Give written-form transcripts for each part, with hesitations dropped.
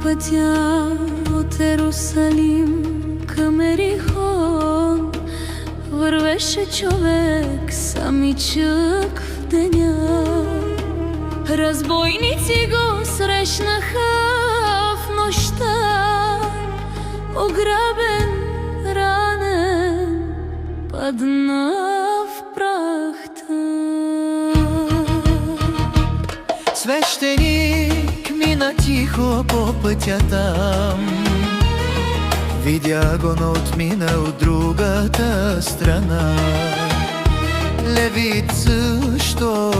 пътя от Ерусалим към Ерихон вървеше човек самичък в деня. Разбойници го срещнаха в нощта, ограбен, ранен, падна в прахта. Свещеник мина тихо по пътя там, видя го, но отмина от другата страна. Левит също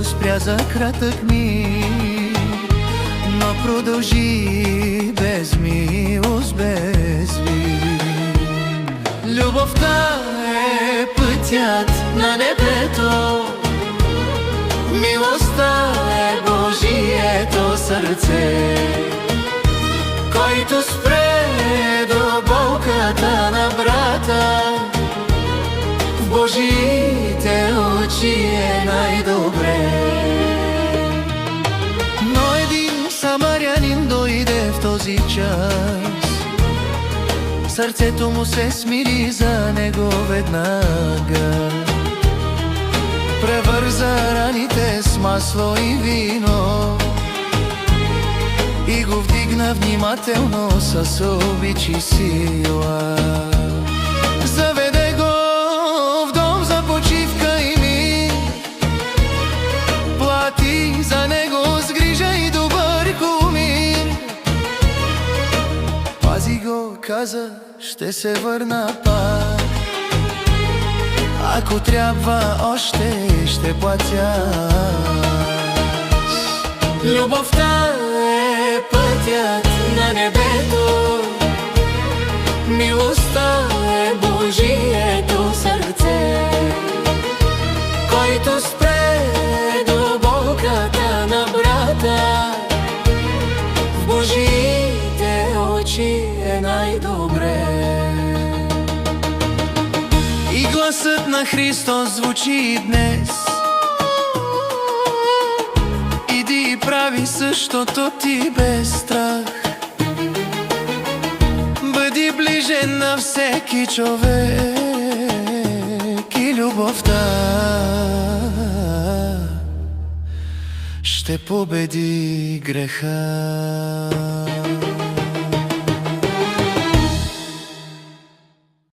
спря за кратък миг, но продължи без милост, без вид. Любовта е пътят на небето, милостта е Божието сърце, който спре до болката на брата. В Божиите очи е най-добре. Но един самарянин дойде в този час, сърцето му се смири за него веднага. Превърза раните с масло и вино и го вдигна внимателно с обич и сила. Заведе го в дом за почивка и мир, плати за него с грижа и добър кумир. Пази го, каза, ще се върна пак, ако трябва още ще платя. Любовта е пътят на небето, милостта е Божието сърце, който спре до болката на брата. В Божиите очи е най-добре. И гласът на Христос звучи и днес: иди и прави същото ти без страх. Бъди ближен на всеки човек и любовта ще победи греха.